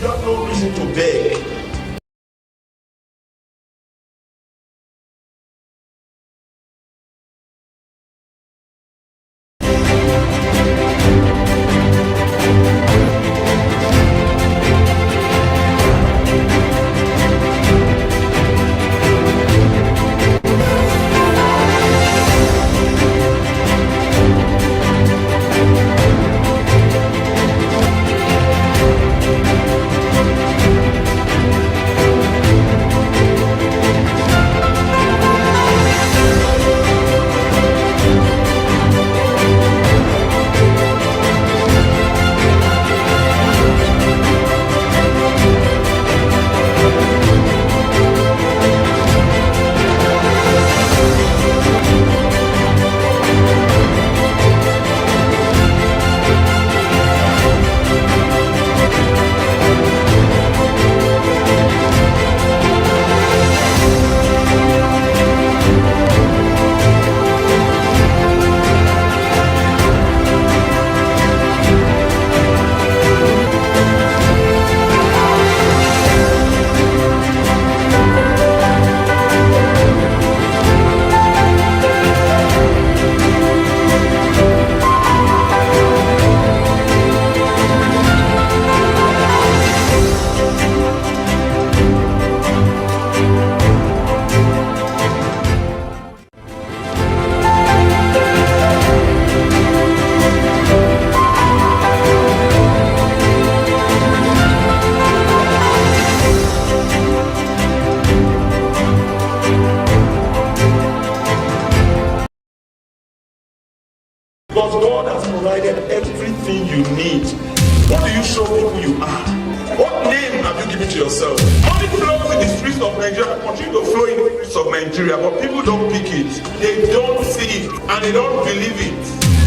You have no reason to beg. Because God has provided everything you need. What do you show people you are? What name have you given to yourself? Money flows in the streets of Nigeria, continue to flow in the streets of Nigeria, but people don't pick it. They don't see it, and they don't believe it.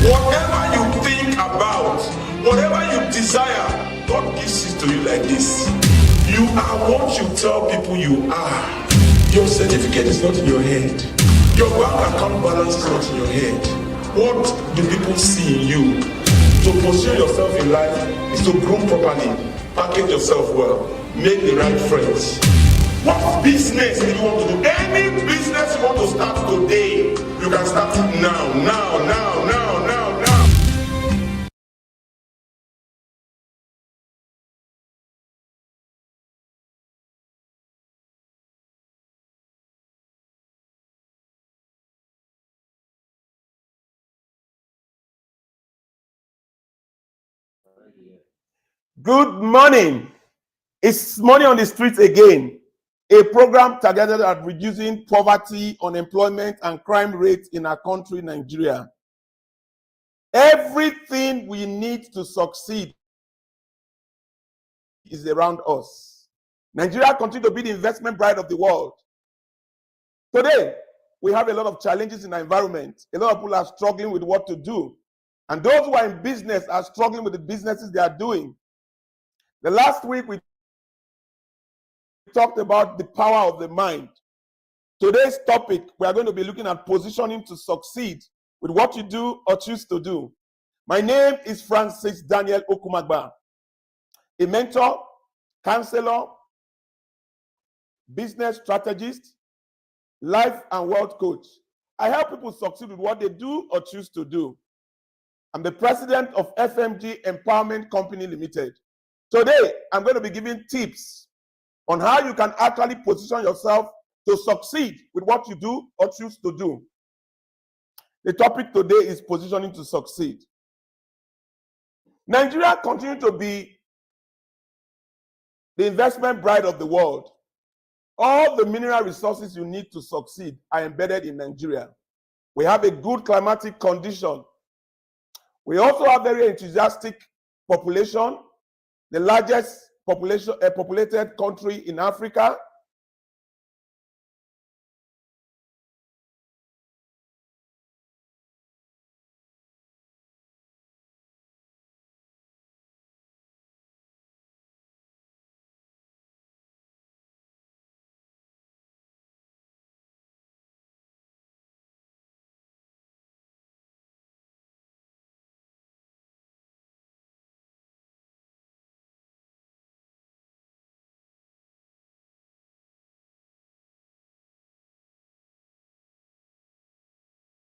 Whatever you think about, whatever you desire, God gives it to you like this. You are what you tell people you are. Your certificate is not in your head. Your bank account balance is not in your head. What do people see in you? To position yourself in life is to groom properly, package yourself well, make the right friends. What business do you want to do? Any business you want to start today, you can start it now. Good morning. It's Money on the Streets again, a program targeted at reducing poverty, unemployment, and crime rates in our country, Nigeria. Everything we need to succeed is around us. Nigeria continues to be the investment bride of the world. Today, we have a lot of challenges in our environment. A lot of people are struggling with what to do. And those who are in business are struggling with the businesses they are doing. The last week, we talked about the power of the mind. Today's topic, we are going to be looking at positioning to succeed with what you do or choose to do. My name is Francis Daniel Okumagba, a mentor, counselor, business strategist, life and wealth coach. I help people succeed with what they do or choose to do. I'm the president of FMG Empowerment Company Limited. Today, I'm going to be giving tips on how you can actually position yourself to succeed with what you do or choose to do. The topic today is positioning to succeed. Nigeria continues to be the investment bride of the world. All the mineral resources you need to succeed are embedded in Nigeria. We have a good climatic condition. We also have very enthusiastic population, the largest populated country in Africa.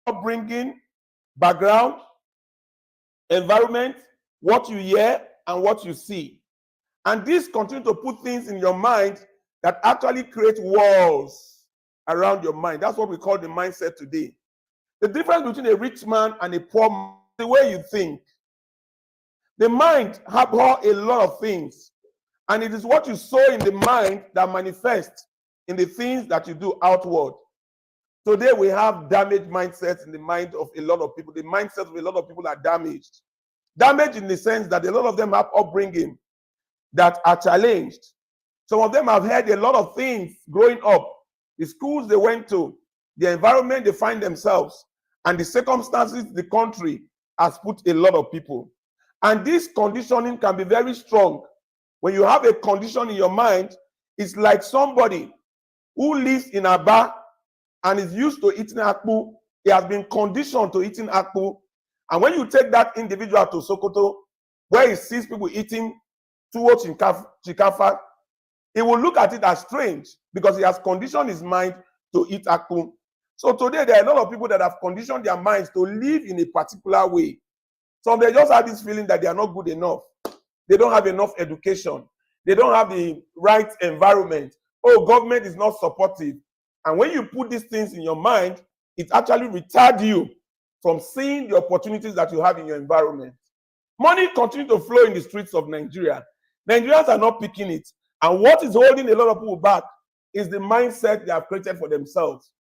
upbringing, background, environment, what you hear, and what you see. And this continue to put things in your mind that actually create walls around your mind. That's what we call the mindset today. The difference between a rich man and a poor man is the way you think. The mind abhors a lot of things, and it is what you sow in the mind that manifests in the things that you do outward. Today we have damaged mindsets in the mind of a lot of people. The mindsets of a lot of people are damaged. Damaged in the sense that a lot of them have upbringing that are challenged. Some of them have heard a lot of things growing up, the schools they went to, the environment they find themselves, and the circumstances the country has put a lot of people. And this conditioning can be very strong. When you have a condition in your mind, it's like somebody who lives in Aba and is used to eating akpu. He has been conditioned to eating akpu. And when you take that individual to Sokoto, where he sees people eating tuwo chikafa, he will look at it as strange because he has conditioned his mind to eat akpu. So today, there are a lot of people that have conditioned their minds to live in a particular way. So they just have this feeling that they are not good enough. They don't have enough education. They don't have the right environment. Oh, government is not supportive. And when you put these things in your mind, it actually retards you from seeing the opportunities that you have in your environment. Money continues to flow in the streets of Nigeria. Nigerians are not picking it. And what is holding a lot of people back is the mindset they have created for themselves.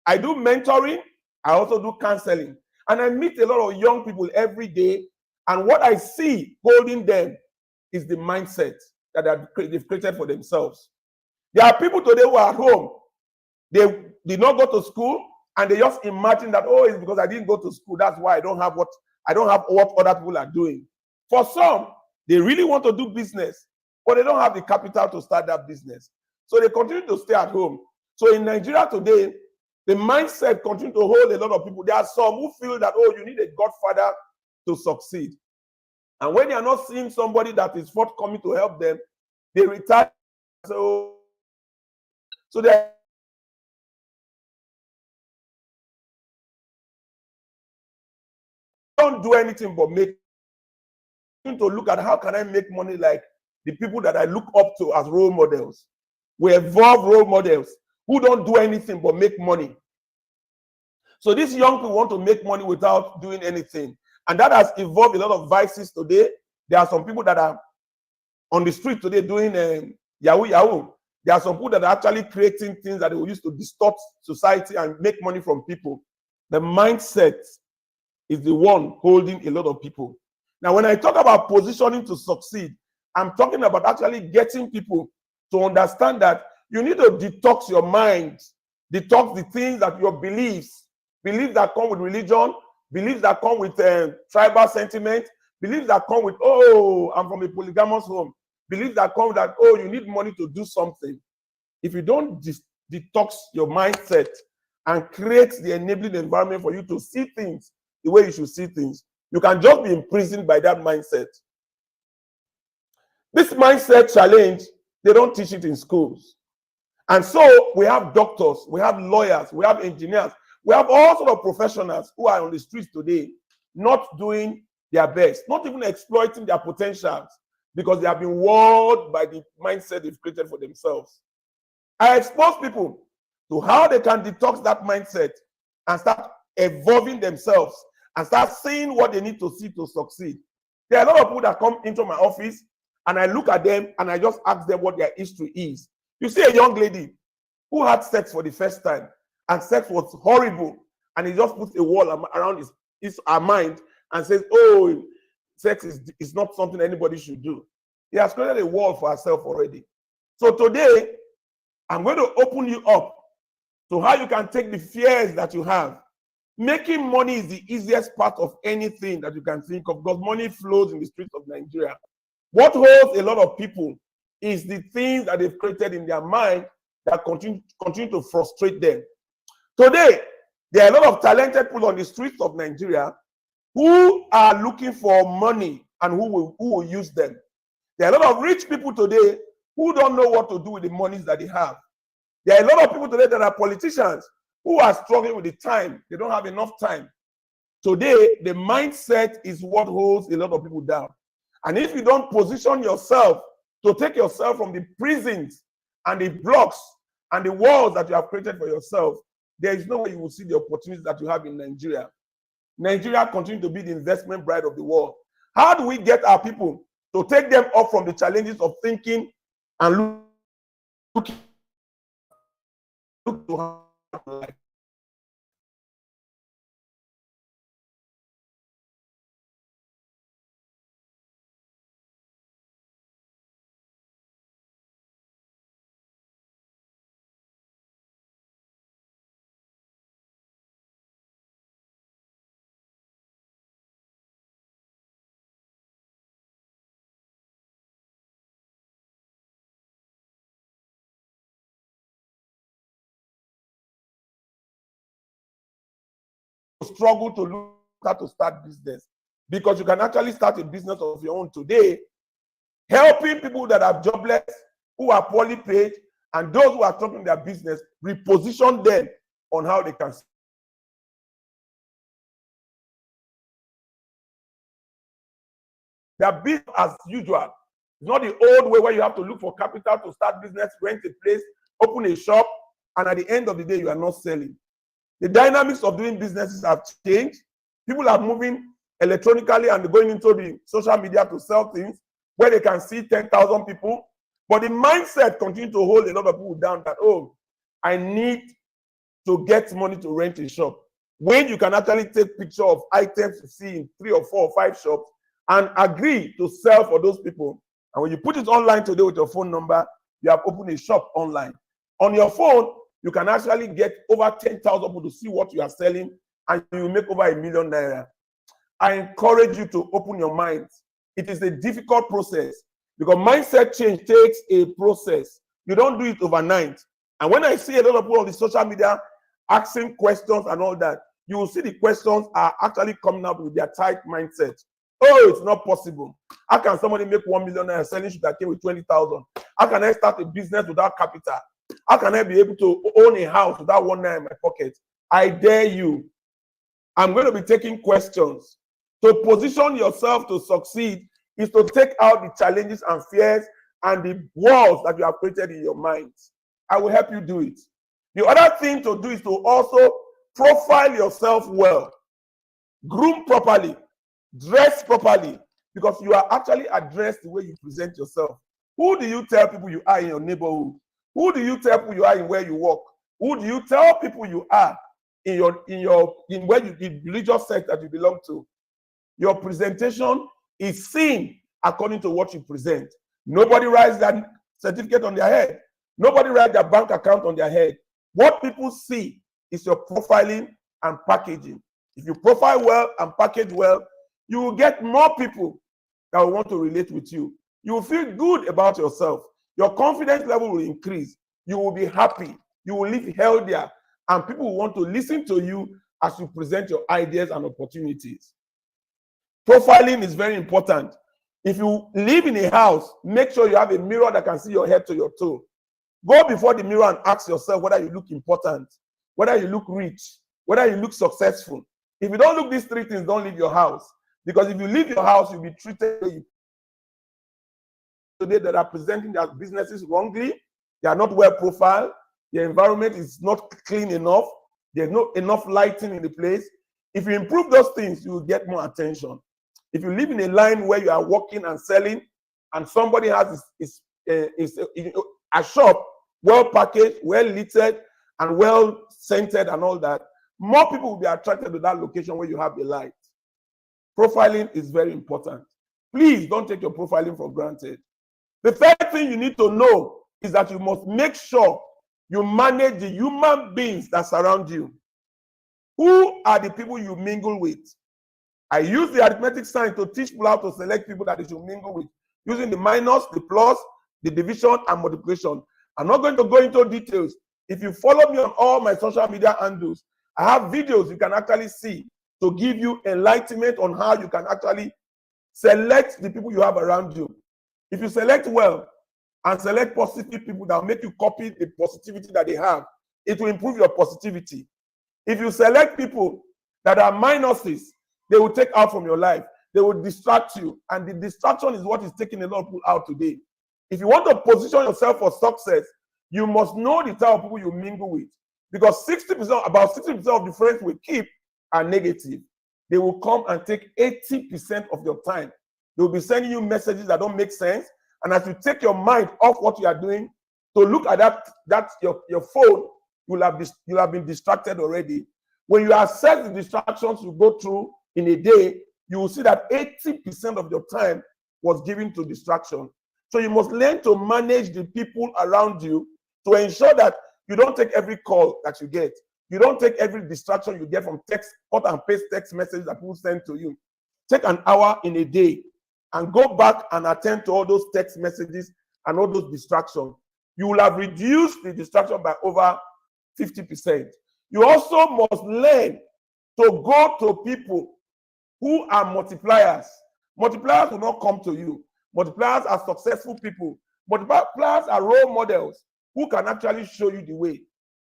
I do mentoring. I also do counseling. And I meet a lot of young people every day. And what I see holding them is the mindset that they've created for themselves. There are people today who are at home. They did not go to school, and they just imagine that, oh, it's because I didn't go to school. That's why I don't have what other people are doing. For some, they really want to do business, but they don't have the capital to start that business. So they continue to stay at home. So in Nigeria today, the mindset continues to hold a lot of people. There are some who feel that, oh, you need a godfather to succeed. And when they are not seeing somebody that is forthcoming to help them, they retire. So they don't do anything but to look at how can I make money like the people that I look up to as role models. We evolve role models who don't do anything but make money. So these young people want to make money without doing anything. And that has evolved a lot of vices today. There are some people that are on the street today doing Yahoo. There are some people that are actually creating things that they will use to distort society and make money from people. The mindset is the one holding a lot of people. Now, when I talk about positioning to succeed, I'm talking about actually getting people to understand that you need to detox your mind, detox the things that your beliefs that come with religion, beliefs that come with tribal sentiment, beliefs that come with, oh, I'm from a polygamous home, beliefs that come with that, oh, you need money to do something. If you don't detox your mindset and create the enabling environment for you to see things the way you should see things, you can just be imprisoned by that mindset. This mindset challenge, they don't teach it in schools. And so we have doctors, we have lawyers, we have engineers, we have all sorts of professionals who are on the streets today not doing their best, not even exploiting their potentials because they have been walled by the mindset they've created for themselves. I expose people to how they can detox that mindset and start evolving themselves and start seeing what they need to see to succeed. There are a lot of people that come into my office and I look at them and I just ask them what their history is. You see a young lady who had sex for the first time and sex was horrible, and he just puts a wall around her mind and says, oh, sex is not something anybody should do. He has created a wall for herself already. So today, I'm going to open you up to how you can take the fears that you have. Making money is the easiest part of anything that you can think of because money flows in the streets of Nigeria. What holds a lot of people is the things that they've created in their mind that continue to frustrate them. Today, there are a lot of talented people on the streets of Nigeria who are looking for money and who will use them. There are a lot of rich people today who don't know what to do with the monies that they have. There are a lot of people today that are politicians who are struggling with the time. They don't have enough time. Today, the mindset is what holds a lot of people down. And if you don't position yourself to take yourself from the prisons and the blocks and the walls that you have created for yourself, there is no way you will see the opportunities that you have in Nigeria. Nigeria continues to be the investment bride of the world. How do we get our people to take them up from the challenges of thinking and look to how life? Struggle to look how to start business, because you can actually start a business of your own today, helping people that are jobless, who are poorly paid, and those who are struggling their business, reposition them on how they can. Their business as usual. It's not the old way where you have to look for capital to start business, rent a place, open a shop, and at the end of the day, you are not selling. The dynamics of doing businesses have changed. People are moving electronically and going into the social media to sell things where they can see 10,000 people. But the mindset continues to hold a lot of people down that, oh, I need to get money to rent a shop. When you can actually take picture of items you see in 3 or 4 or 5 shops and agree to sell for those people. And when you put it online today with your phone number, you have opened a shop online. On your phone, you can actually get over 10,000 people to see what you are selling, and you will make over ₦1 million. I encourage you to open your mind. It is a difficult process because mindset change takes a process. You don't do it overnight. And when I see a lot of people on the social media asking questions and all that, you will see the questions are actually coming up with their tight mindset. Oh, it's not possible. How can somebody make ₦1 million selling sugarcane with 20,000? How can I start a business without capital? How can I be able to own a house without ₦1 in my pocket? I dare you. I'm going to be taking questions. To position yourself to succeed is to take out the challenges and fears and the walls that you have created in your mind. I will help you do it. The other thing to do is to also profile yourself well. Groom properly. Dress properly. Because you are actually addressed the way you present yourself. Who do you tell people you are in your neighborhood? Who do you tell people you are in where you work? Who do you tell people you are in where you, the religious sect that you belong to? Your presentation is seen according to what you present. Nobody writes that certificate on their head. Nobody writes their bank account on their head. What people see is your profiling and packaging. If you profile well and package well, you will get more people that will want to relate with you. You will feel good about yourself. Your confidence level will increase. You will be happy. You will live healthier. And people will want to listen to you as you present your ideas and opportunities. Profiling is very important. If you live in a house, make sure you have a mirror that can see your head to your toe. Go before the mirror and ask yourself whether you look important, whether you look rich, whether you look successful. If you don't look these 3 things, don't leave your house. Because if you leave your house, you'll be treated today that are presenting their businesses wrongly. They are not well profiled. The environment is not clean enough. There's not enough lighting in the place. If you improve those things, you will get more attention. If you live in a line where you are working and selling, and somebody has a shop well packaged, well littered, and well scented and all that, more people will be attracted to that location where you have the light. Profiling is very important. Please don't take your profiling for granted. The third thing you need to know is that you must make sure you manage the human beings that surround you. Who are the people you mingle with? I use the arithmetic sign to teach people how to select people that they should mingle with, using the minus, the plus, the division, and multiplication. I'm not going to go into details. If you follow me on all my social media handles, I have videos you can actually see to give you enlightenment on how you can actually select the people you have around you. If you select well and select positive people that will make you copy the positivity that they have, it will improve your positivity. If you select people that are minuses, they will take out from your life. They will distract you. And the distraction is what is taking a lot of people out today. If you want to position yourself for success, you must know the type of people you mingle with. Because about 60% of the friends we keep are negative. They will come and take 80% of your time. They will be sending you messages that don't make sense. And as you take your mind off what you are doing to look at your phone, you'll have been distracted already. When you assess the distractions you go through in a day, you will see that 80% of your time was given to distraction. So you must learn to manage the people around you to ensure that you don't take every call that you get. You don't take every distraction you get from text, cut and paste text messages that people send to you. Take an hour in a day and go back and attend to all those text messages and all those distractions. You will have reduced the distraction by over 50%. You also must learn to go to people who are multipliers. Multipliers will not come to you. Multipliers are successful people. Multipliers are role models who can actually show you the way.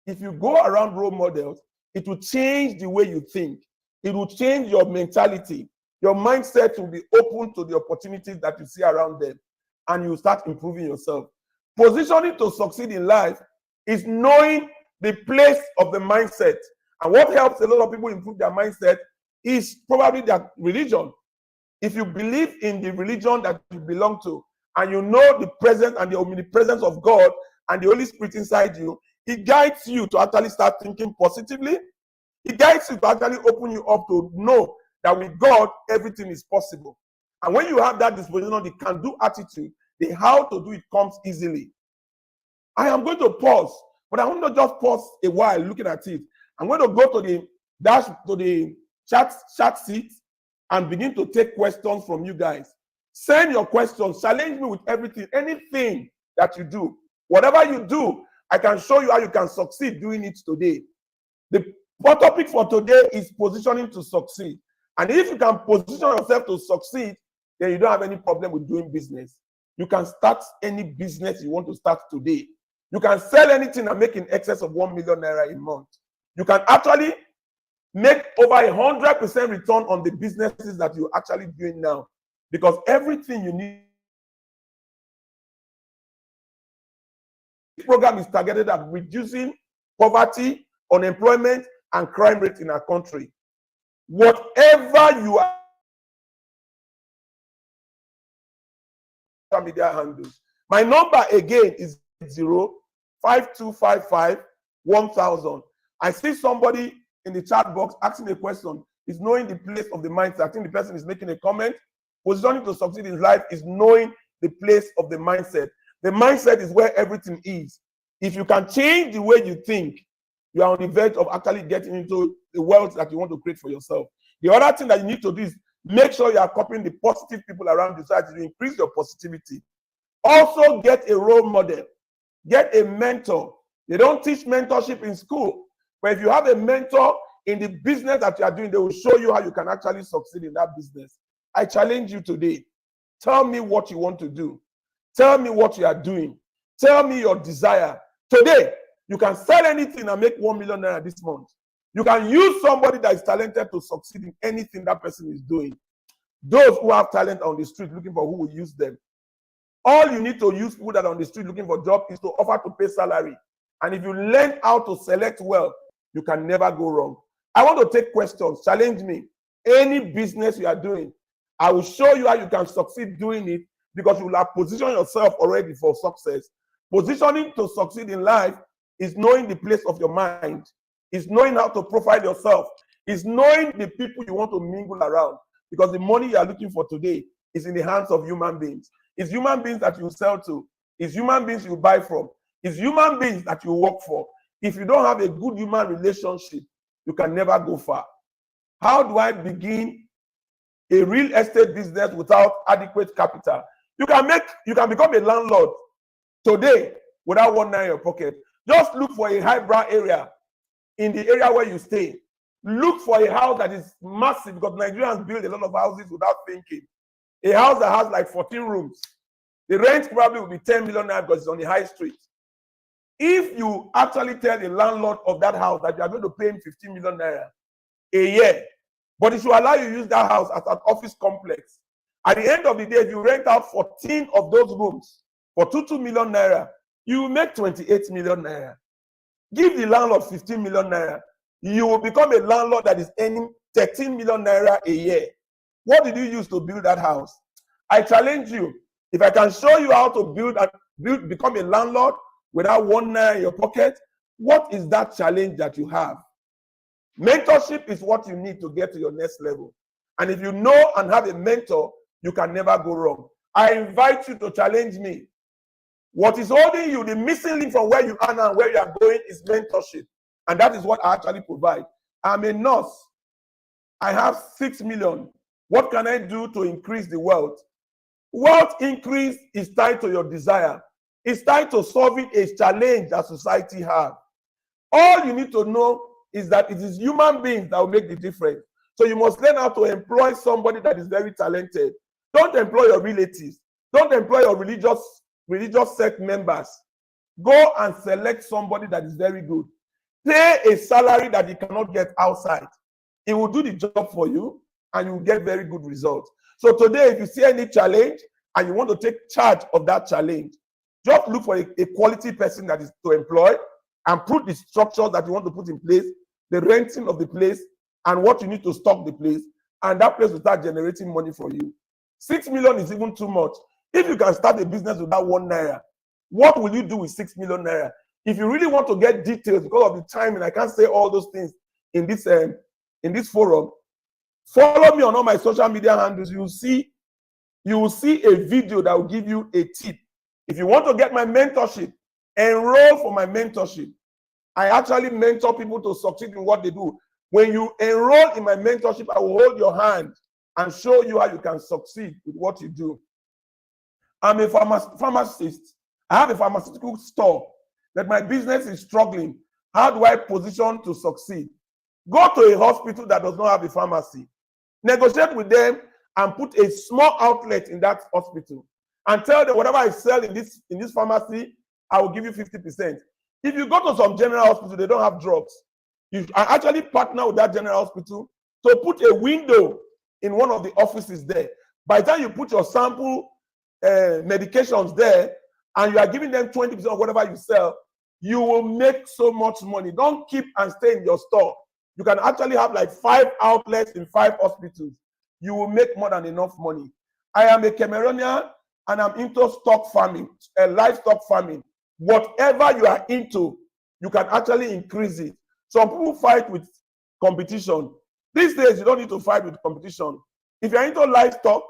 If you go around role models, it will change the way you think. It will change your mentality. Your mindset will be open to the opportunities that you see around them, and you start improving yourself. Positioning to succeed in life is knowing the place of the mindset. And what helps a lot of people improve their mindset is probably their religion. If you believe in the religion that you belong to, and you know the presence and the omnipresence of God and the Holy Spirit inside you, it guides you to actually start thinking positively. It guides you to actually open you up to know that with God, everything is possible. And when you have that disposition, the can-do attitude, the how to do it comes easily. I am going to pause, but I want to just pause a while looking at it. I'm going to go to the chat seat and begin to take questions from you guys. Send your questions. Challenge me with everything, anything that you do. Whatever you do, I can show you how you can succeed doing it today. The topic for today is positioning to succeed. And if you can position yourself to succeed, then you don't have any problem with doing business. You can start any business you want to start today. You can sell anything and make in excess of 1 million naira a month. You can actually make over 100% return on the businesses that you're actually doing now, because everything you need. This program is targeted at reducing poverty, unemployment, and crime rate in our country. Whatever you are, media handles. My number again is 05255-1000. I see somebody in the chat box asking a question. Is knowing the place of the mindset. I think the person is making a comment. Positioning to succeed in life is knowing the place of the mindset. The mindset is where everything is. If you can change the way you think, you are on the verge of actually getting into the wealth that you want to create for yourself. The other thing that you need to do is make sure you are copying the positive people around you so that you increase your positivity. Also, get a role model. Get a mentor. They don't teach mentorship in school. But if you have a mentor in the business that you are doing, they will show you how you can actually succeed in that business. I challenge you today. Tell me what you want to do. Tell me what you are doing. Tell me your desire. Today, you can sell anything and make 1 million naira this month. You can use somebody that is talented to succeed in anything that person is doing. Those who have talent on the street looking for who will use them. All you need to use people that are on the street looking for a job is to offer to pay salary. And if you learn how to select well, you can never go wrong. I want to take questions. Challenge me. Any business you are doing, I will show you how you can succeed doing it, because you will have positioned yourself already for success. Positioning to succeed in life is knowing the place of your mind. Is knowing how to profile yourself. Is knowing the people you want to mingle around. Because the money you are looking for today is in the hands of human beings. It's human beings that you sell to. It's human beings you buy from. It's human beings that you work for. If you don't have a good human relationship, you can never go far. How do I begin a real estate business without adequate capital? You can become a landlord today without 1 naira in your pocket. Just look for a highbrow area in the area where you stay. Look for a house that is massive, because Nigerians build a lot of houses without thinking. A house that has like 14 rooms. The rent probably will be 10 million naira because it's on the high street. If you actually tell the landlord of that house that you are going to pay him 15 million naira a year, but it should allow you to use that house as an office complex. At the end of the day, if you rent out 14 of those rooms for 2 million naira, you will make 28 million naira. Give the landlord 15 million naira. You will become a landlord that is earning 13 million naira a year. What did you use to build that house? I challenge you. If I can show you how to become a landlord without 1 naira in your pocket, what is that challenge that you have? Mentorship is what you need to get to your next level. And if you know and have a mentor, you can never go wrong. I invite you to challenge me. What is holding you, the missing link from where you are now and where you are going, is mentorship. And that is what I actually provide. I'm a nurse. I have 6 million. What can I do to increase the wealth? Wealth increase is tied to your desire. It's tied to solving a challenge that society has. All you need to know is that it is human beings that will make the difference. So you must learn how to employ somebody that is very talented. Don't employ your relatives. Don't employ your religious sect members. Go and select somebody that is very good. Pay a salary that you cannot get outside. It will do the job for you and you will get very good results. So today, if you see any challenge and you want to take charge of that challenge, just look for a quality person that is to employ and put the structures that you want to put in place, the renting of the place, and what you need to stock the place, and that place will start generating money for you. 6 million is even too much. If you can start a business without 1 naira, what will you do with 6 million naira? If you really want to get details, because of the time and I can't say all those things in this forum, follow me on all my social media handles. You will see a video that will give you a tip. If you want to get my mentorship, enroll for my mentorship. I actually mentor people to succeed in what they do. When you enroll in my mentorship, I will hold your hand and show you how you can succeed with what you do. I'm a pharmacist. I have a pharmaceutical store that my business is struggling. How do I position to succeed? Go to a hospital that does not have a pharmacy. Negotiate with them and put a small outlet in that hospital and tell them whatever I sell in this pharmacy, I will give you 50%. If you go to some general hospital, they don't have drugs. I actually partner with that general hospital to put a window in one of the offices there. By the time you put your sample medications there and you are giving them 20% of whatever you sell, you will make so much money. Don't keep and stay in your store. You can actually have like 5 outlets in 5 hospitals. You will make more than enough money. I am a Cameroonian and I'm into stock farming, livestock farming. Whatever you are into, you can actually increase it. Some people fight with competition. These days, you don't need to fight with competition. If you're into livestock,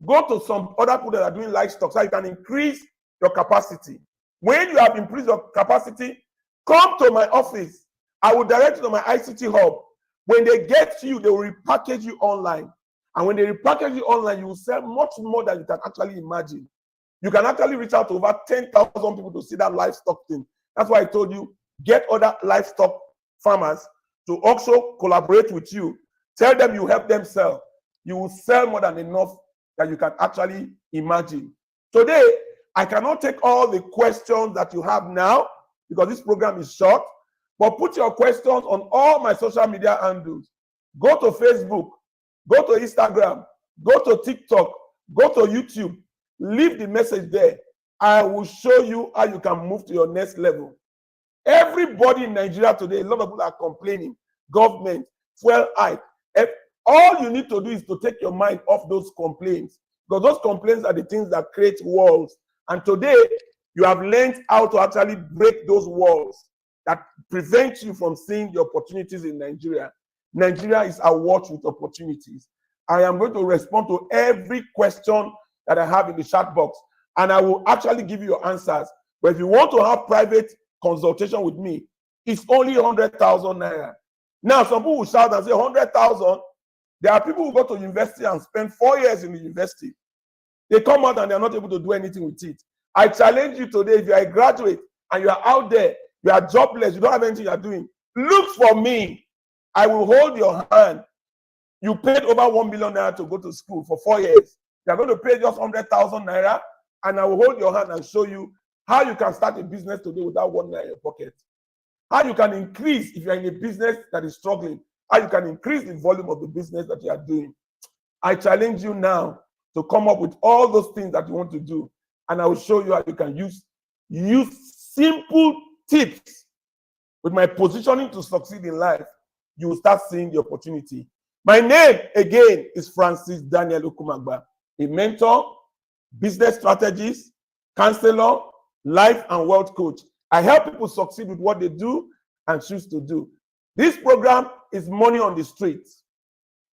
go to some other people that are doing livestock so you can increase your capacity. When you have increased your capacity, come to my office. I will direct you to my ICT hub. When they get to you, they will repackage you online. And when they repackage you online, you will sell much more than you can actually imagine. You can actually reach out to over 10,000 people to see that livestock thing. That's why I told you, get other livestock farmers to also collaborate with you. Tell them you help them sell. You will sell more than enough that you can actually imagine. Today, I cannot take all the questions that you have now because this program is short, but put your questions on all my social media handles. Go to Facebook, go to Instagram, go to TikTok, go to YouTube. Leave the message there. I will show you how you can move to your next level. Everybody in Nigeria today, a lot of people are complaining. Government, fuel hike. All you need to do is to take your mind off those complaints, because those complaints are the things that create walls. And today, you have learned how to actually break those walls that prevent you from seeing the opportunities in Nigeria. Nigeria is awash with opportunities. I am going to respond to every question that I have in the chat box, and I will actually give you your answers. But if you want to have private consultation with me, it's only 100,000 naira. Now, some people will shout and say 100,000. There are people who go to university and spend 4 years in the university. They come out and they are not able to do anything with it. I challenge you today, if you are a graduate and you are out there, you are jobless, you don't have anything you are doing, look for me. I will hold your hand. You paid over 1 million naira to go to school for 4 years. You are going to pay just 100,000 naira, and I will hold your hand and show you how you can start a business today without 1 naira in your pocket, how you can increase, if you're in a business that is struggling, how you can increase the volume of the business that you are doing. I challenge you now to come up with all those things that you want to do, and I will show you how you can use simple tips. With my positioning to succeed in life, you will start seeing the opportunity. My name again is Francis Daniel Okumagba, a mentor, business strategist, counselor, life and wealth coach. I help people succeed with what they do and choose to do. This program is Money on the Streets.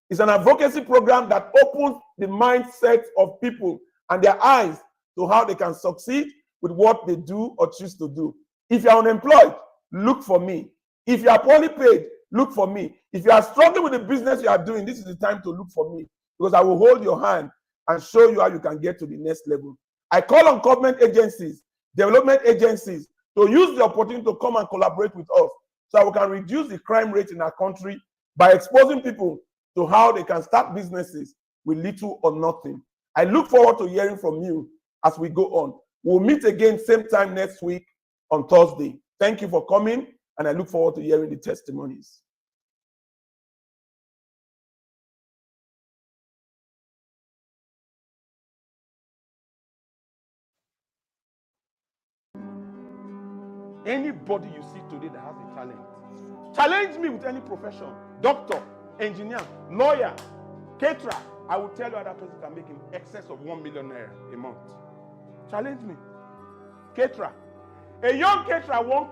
It's an advocacy program that opens the mindset of people and their eyes to how they can succeed with what they do or choose to do. If you are unemployed, look for me. If you are poorly paid, look for me. If you are struggling with the business you are doing, this is the time to look for me, because I will hold your hand and show you how you can get to the next level. I call on government agencies, development agencies to use the opportunity to come and collaborate with us so we can reduce the crime rate in our country by exposing people to how they can start businesses with little or nothing. I look forward to hearing from you as we go on. We'll meet again same time next week on Thursday. Thank you for coming, and I look forward to hearing the testimonies. Anybody you see today that has a talent, challenge me with any profession: doctor, engineer, lawyer, caterer. I will tell you how that person can make in excess of 1 million naira a month. Challenge me. Caterer. A young caterer won't